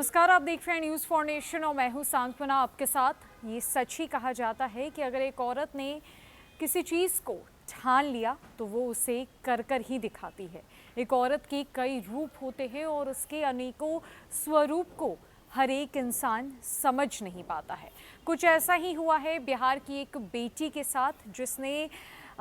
नमस्कार, आप देख रहे हैं न्यूज़ फॉर नेशन और मैं हूं सांत्वना आपके साथ। ये सच ही कहा जाता है कि अगर एक औरत ने किसी चीज़ को ठान लिया तो वो उसे कर कर ही दिखाती है। एक औरत के कई रूप होते हैं और उसके अनेकों स्वरूप को हर एक इंसान समझ नहीं पाता है। कुछ ऐसा ही हुआ है बिहार की एक बेटी के साथ, जिसने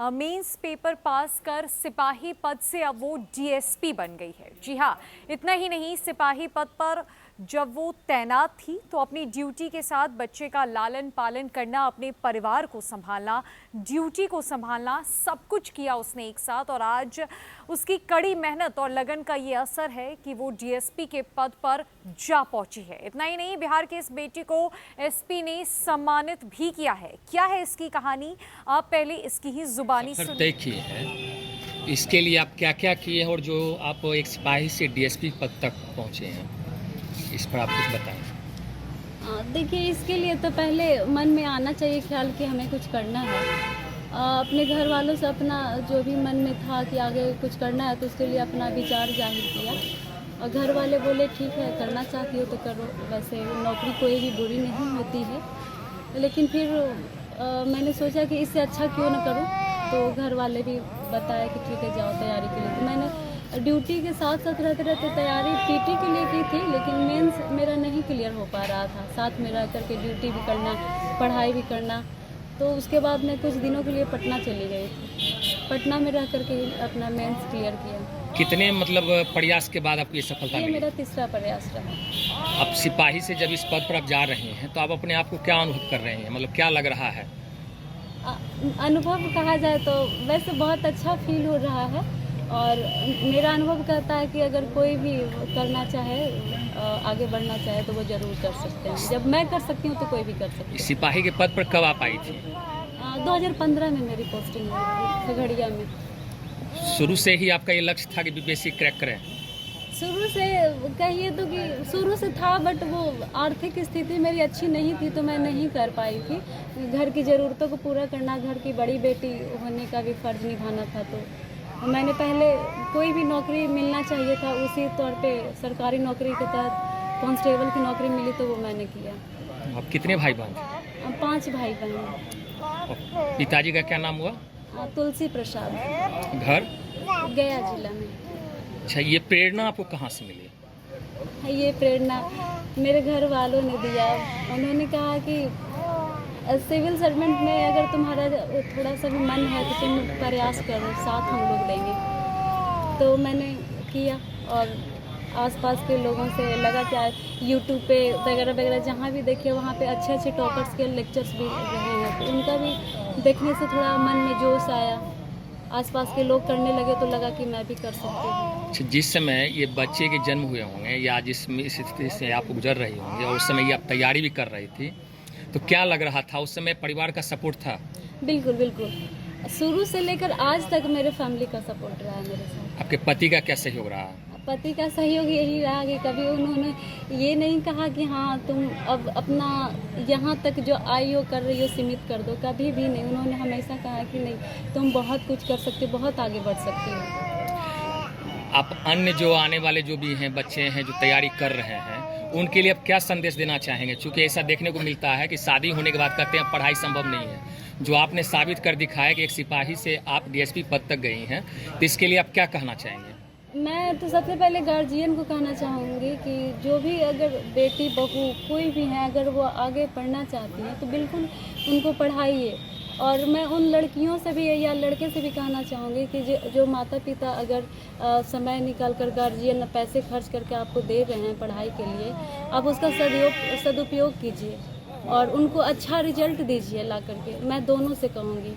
मेंस पेपर पास कर सिपाही पद से अब वो डीएसपी बन गई है। जी हाँ, इतना ही नहीं, सिपाही पद पर जब वो तैनात थी तो अपनी ड्यूटी के साथ बच्चे का लालन पालन करना, अपने परिवार को संभालना, ड्यूटी को संभालना, सब कुछ किया उसने एक साथ। और आज उसकी कड़ी मेहनत और लगन का ये असर है कि वो डीएसपी के पद पर जा पहुंची है। इतना ही नहीं, बिहार के इस बेटी को एसपी ने सम्मानित भी किया है। क्या है इसकी कहानी, आप पहले इसकी ही जुबानी सफर सुनिए। तय किए हैं, इसके लिए आप क्या क्या किए हैं और जो आप एक सिपाही से डीएसपी पद तक पहुंचे हैं, इस पर आप कुछ बताएं। देखिए, इसके लिए तो पहले मन में आना चाहिए ख्याल कि हमें कुछ करना है। अपने घर वालों से अपना जो भी मन में था कि आगे कुछ करना है तो उसके लिए अपना विचार जाहिर किया और घर वाले बोले ठीक है, करना चाहती हो तो करो। वैसे नौकरी कोई भी बुरी नहीं होती है, लेकिन फिर मैंने सोचा कि इससे अच्छा क्यों ना करूं, तो घर वाले भी बताया कि ठीक है जाओ तैयारी के लिए। तो मैंने ड्यूटी के साथ साथ रहते रहते तैयारी पीटी के लिए की थी, लेकिन मेंस मेरा नहीं क्लियर हो पा रहा था। साथ में रह करके ड्यूटी भी करना, पढ़ाई भी करना। तो उसके बाद मैं कुछ दिनों के लिए पटना चली गई थी। पटना में रह करके अपना मेंस क्लियर किया। कितने प्रयास के बाद आपको ये सफलता ये मिली? मेरा तीसरा प्रयास रहा। अब सिपाही से जब इस पद पर आप जा रहे हैं तो आप अपने आप को क्या अनुभव कर रहे हैं, मतलब क्या लग रहा है? अनुभव कहा जाए तो वैसे बहुत अच्छा फील हो रहा है और मेरा अनुभव कहता है कि अगर कोई भी करना चाहे, आगे बढ़ना चाहे तो वो ज़रूर कर सकते हैं। जब मैं कर सकती हूँ तो कोई भी कर सकता इस सिपाही के पद पर कब आप आई थी? है। 2015 में मेरी पोस्टिंग हुई थी खगड़िया में। शुरू से ही आपका ये लक्ष्य था कि बीपीएससी क्रैक करें? शुरू से कहिए तो कि शुरू से था, बट वो आर्थिक स्थिति मेरी अच्छी नहीं थी तो मैं नहीं कर पाई थी। घर की ज़रूरतों को पूरा करना, घर की बड़ी बेटी होने का भी फ़र्ज़ निभाना था। तो मैंने पहले कोई भी नौकरी मिलना चाहिए था, उसी तौर पे सरकारी नौकरी के तहत कांस्टेबल की नौकरी मिली तो वो मैंने किया। आप कितने भाई बहन थे? 5 भाई बहन। पिताजी का क्या नाम हुआ? तुलसी प्रसाद, घर? गया जिला में। अच्छा, ये प्रेरणा आपको कहाँ से मिली? ये प्रेरणा मेरे घर वालों ने दिया। उन्होंने कहा कि सिविल सर्वेंट में अगर तुम्हारा थोड़ा सा भी मन है तो तुम प्रयास करो, साथ हम लोग देंगे। तो मैंने किया और आसपास के लोगों से लगा क्या यूट्यूब पे वगैरह वगैरह जहाँ भी देखे वहाँ पे अच्छे अच्छे टॉपर्स के लेक्चर्स भी रहे हैं, तो उनका भी देखने से थोड़ा मन में जोश आया। आसपास के लोग करने लगे तो लगा कि मैं भी कर सकती हूँ। अच्छा, जिस समय ये बच्चे के जन्म हुए होंगे या जिस स्थिति से आप गुजर रही होंगी और उस समय ये आप तैयारी भी कर रही थी, तो क्या लग रहा था उस समय? परिवार का सपोर्ट था? बिल्कुल बिल्कुल, शुरू से लेकर आज तक मेरे फैमिली का सपोर्ट रहा है मेरे साथ। आपके पति का क्या सहयोग रहा? पति का सहयोग यही रहा कि कभी उन्होंने ये नहीं कहा कि हाँ तुम अब अपना यहाँ तक जो आई हो कर रही हो सीमित कर दो, कभी भी नहीं। उन्होंने हमेशा कहा कि नहीं, तुम बहुत कुछ कर सकते हो, बहुत आगे बढ़ सकते हो। आप अन्य जो आने वाले जो भी हैं बच्चे हैं जो तैयारी कर रहे हैं, उनके लिए आप क्या संदेश देना चाहेंगे? क्योंकि ऐसा देखने को मिलता है कि शादी होने के बाद कहते हैं पढ़ाई संभव नहीं है, जो आपने साबित कर दिखाया कि एक सिपाही से आप डीएसपी पद तक गई हैं, तो इसके लिए आप क्या कहना चाहेंगे? मैं तो सबसे पहले गार्जियन को कहना चाहूँगी कि जो भी अगर बेटी बहू कोई भी है, अगर वो आगे पढ़ना चाहती है तो बिल्कुल उनको पढ़ाइए। और मैं उन लड़कियों से भी या लड़के से भी कहना चाहूँगी कि जो माता पिता अगर समय निकाल कर गार्जियन पैसे खर्च करके आपको दे रहे हैं पढ़ाई के लिए, आप उसका सदुपयोग कीजिए और उनको अच्छा रिजल्ट दीजिए ला करके। मैं दोनों से कहूँगी।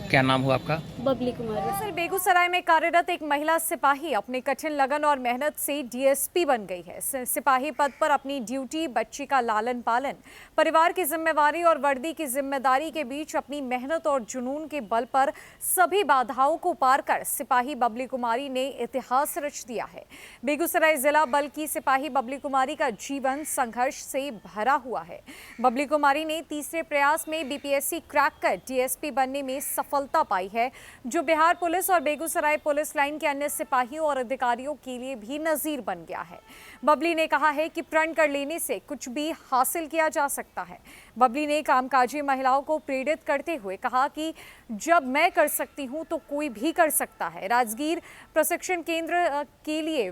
क्या नाम हुआ आपका? बबली कुमारी। दरअसल बेगूसराय में कार्यरत एक महिला सिपाही अपने कठिन लगन और मेहनत से डीएसपी बन गई है। सिपाही पद पर अपनी ड्यूटी, बच्ची का लालन पालन, परिवार की जिम्मेवारी और वर्दी की जिम्मेदारी के बीच अपनी मेहनत और जुनून के बल पर सभी बाधाओं को पार कर सिपाही बबली कुमारी ने इतिहास रच दिया है। बेगूसराय जिला बल की सिपाही बबली कुमारी का जीवन संघर्ष से भरा हुआ है। बबली कुमारी ने तीसरे प्रयास में बीपीएससी क्रैक कर डीएसपी बनने में सफल सफलता पाई है, जो बिहार पुलिस और बेगूसराय पुलिस लाइन के अन्य सिपाहियों और अधिकारियों के लिए भी नजीर बन गया है। बबली ने कहा है कि प्रण कर लेने से कुछ भी हासिल किया जा सकता है। बबली ने कामकाजी महिलाओं को प्रेरित करते हुए कहा कि जब मैं कर सकती हूं तो कोई भी कर सकता है। राजगीर प्रशिक्षण केंद्र के लिए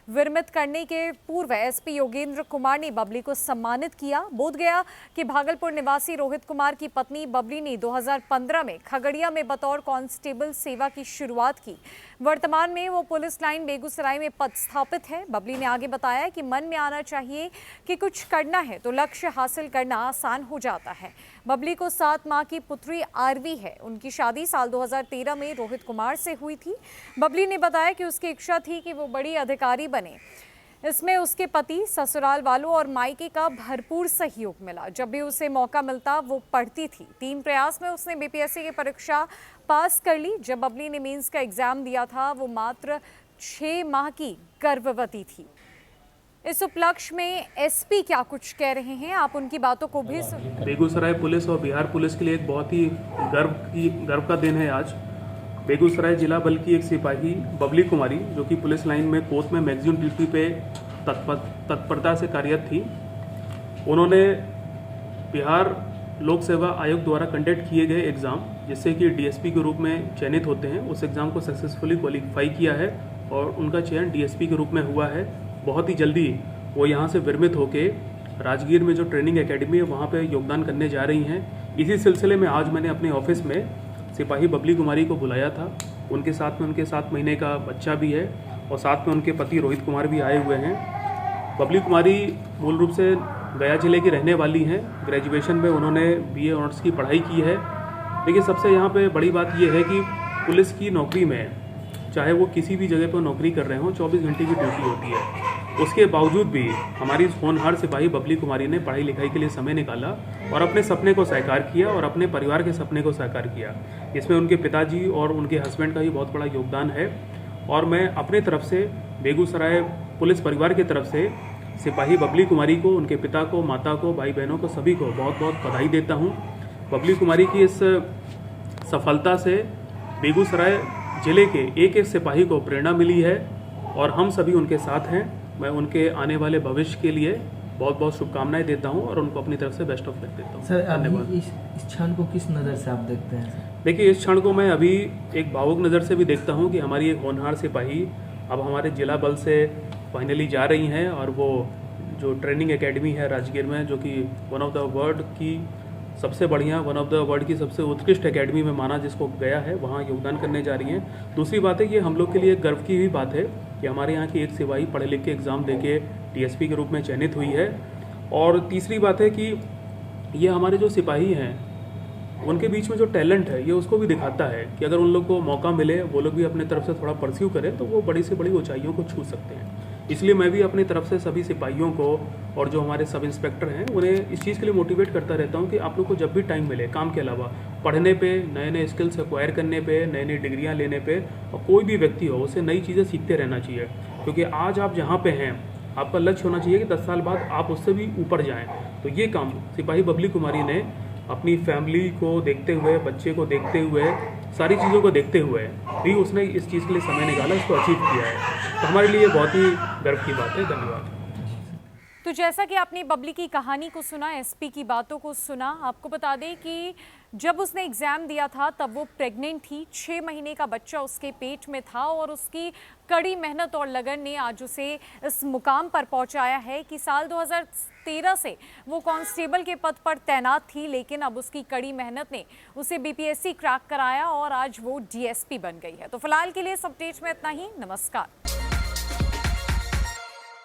विरमित करने के पूर्व एसपी योगेंद्र कुमार ने बबली को सम्मानित किया। बोधगया के भागलपुर निवासी रोहित कुमार की पत्नी बबली ने 2015 में खगड़िया में बतौर कांस्टेबल सेवा की शुरुआत की। वर्तमान में वो पुलिस लाइन बेगूसराय में पदस्थापित है। बबली ने आगे बताया कि मन में आना चाहिए कि कुछ करना है तो लक्ष्य हासिल करना आसान हो जाता है। बबली को 7 माह की पुत्री आरवी है। उनकी शादी साल 2013 में रोहित कुमार से हुई थी। बबली ने बताया कि उसकी इच्छा थी कि वो बड़ी अधिकारी बने। इसमें उसके पति, ससुराल वालों और मायके का भरपूर सहयोग मिला। जब भी उसे मौका मिलता वो पढ़ती थी। 3 प्रयास में उसने बीपीएससी की परीक्षा पास कर ली। जब बबली ने मेंस का एग्जाम दिया था वो मात्र 6 माह की गर्भवती थी। इस उपलक्ष्य में एसपी क्या कुछ कह रहे हैं, आप उनकी बातों को भी सुनिए। बेगूसराय पुलिस और बिहार पुलिस के लिए एक बहुत ही गर्व का दिन है आज। बेगूसराय जिला बल की एक सिपाही बबली कुमारी, जो कि पुलिस लाइन में कोर्ट में मैगजीन ड्यूटी पे तत्परता से कार्यरत थी, उन्होंने बिहार लोक सेवा आयोग द्वारा कंडक्ट किए गए एग्ज़ाम, जिससे कि डीएसपी के रूप में चयनित होते हैं, उस एग्ज़ाम को सक्सेसफुली क्वालिफाई किया है और उनका चयन डीएसपी के रूप में हुआ है। बहुत ही जल्दी वो यहाँ से विरमित होके राजगीर में जो ट्रेनिंग एकेडमी है वहाँ पे योगदान करने जा रही हैं। इसी सिलसिले में आज मैंने अपने ऑफिस में सिपाही बबली कुमारी को बुलाया था। उनके साथ में उनके 7 महीने का बच्चा भी है और साथ में उनके पति रोहित कुमार भी आए हुए हैं। बबली कुमारी मूल रूप से गया जिले की रहने वाली हैं। ग्रेजुएशन में उन्होंने बीए ऑनर्स की पढ़ाई की है। देखिए, सबसे यहाँ पे बड़ी बात यह है कि पुलिस की नौकरी में चाहे वो किसी भी जगह पर नौकरी कर रहे हों, 24 घंटे की ड्यूटी होती है। उसके बावजूद भी हमारी होनहार सिपाही बबली कुमारी ने पढ़ाई लिखाई के लिए समय निकाला और अपने सपने को साकार किया और अपने परिवार के सपने को साकार किया। इसमें उनके पिताजी और उनके हस्बैंड का भी बहुत बड़ा योगदान है और मैं अपने तरफ से बेगूसराय पुलिस परिवार की तरफ से सिपाही बबली कुमारी को, उनके पिता को, माता को, भाई बहनों को, सभी को बहुत बहुत बधाई देता हूँ। बबली कुमारी की इस सफलता से बेगूसराय जिले के एक एक सिपाही को प्रेरणा मिली है और हम सभी उनके साथ हैं। मैं उनके आने वाले भविष्य के लिए बहुत बहुत शुभकामनाएं देता हूं और उनको अपनी तरफ से बेस्ट ऑफ लक देता हूं। सर, धन्यवाद। इस क्षण को किस नज़र से आप देखते हैं? देखिए, इस क्षण को मैं अभी एक भावुक नज़र से भी देखता हूं कि हमारी एक होनहार सिपाही अब हमारे जिला बल से फाइनली जा रही हैं और वो जो ट्रेनिंग एकेडमी है राजगीर में, जो कि वन ऑफ द वर्ल्ड की सबसे बढ़िया, वन ऑफ द वर्ल्ड की सबसे उत्कृष्ट एकेडमी में माना जिसको गया है, वहाँ योगदान करने जा रही हैं। दूसरी बात है कि हम लोग के लिए गर्व की भी बात है कि हमारे यहाँ की एक सिपाही पढ़े लिख के एग्ज़ाम देके डीएसपी के रूप में चयनित हुई है। और तीसरी बात है कि ये हमारे जो सिपाही हैं उनके बीच में जो टैलेंट है ये उसको भी दिखाता है कि अगर उन लोग को मौका मिले, वो लोग भी अपने तरफ से थोड़ा परस्यू करें तो वो बड़ी से बड़ी ऊंचाइयों को छू सकते हैं। इसलिए मैं भी अपनी तरफ से सभी सिपाहियों को और जो हमारे सब इंस्पेक्टर हैं उन्हें इस चीज़ के लिए मोटिवेट करता रहता हूं कि आप लोग को जब भी टाइम मिले, काम के अलावा पढ़ने पे, नए नए स्किल्स एक्वायर करने पे, नई नई डिग्रियां लेने पे, और कोई भी व्यक्ति हो उसे नई चीज़ें सीखते रहना चाहिए। क्योंकि आज आप जहाँ पे हैं आपका लक्ष्य होना चाहिए कि 10 साल बाद आप उससे भी ऊपर जाएँ। तो ये काम सिपाही बबली कुमारी ने अपनी फैमिली को देखते हुए, बच्चे को देखते हुए, सारी चीज़ों को देखते हुए भी उसने इस चीज़ के लिए समय निकाला, इसको अचीव किया है। तो हमारे लिए बहुत ही गर्व की बात है। धन्यवाद। तो जैसा कि आपने बबली की कहानी को सुना, एसपी की बातों को सुना, आपको बता दें कि जब उसने एग्ज़ाम दिया था तब वो प्रेग्नेंट थी। 6 महीने का बच्चा उसके पेट में था और उसकी कड़ी मेहनत और लगन ने आज उसे इस मुकाम पर पहुंचाया है कि साल 2013 से वो कांस्टेबल के पद पर तैनात थी, लेकिन अब उसकी कड़ी मेहनत ने उसे बीपीएससी क्रैक कराया और आज वो डीएसपी बन गई है। तो फिलहाल के लिए इस अपडेट में इतना ही। नमस्कार।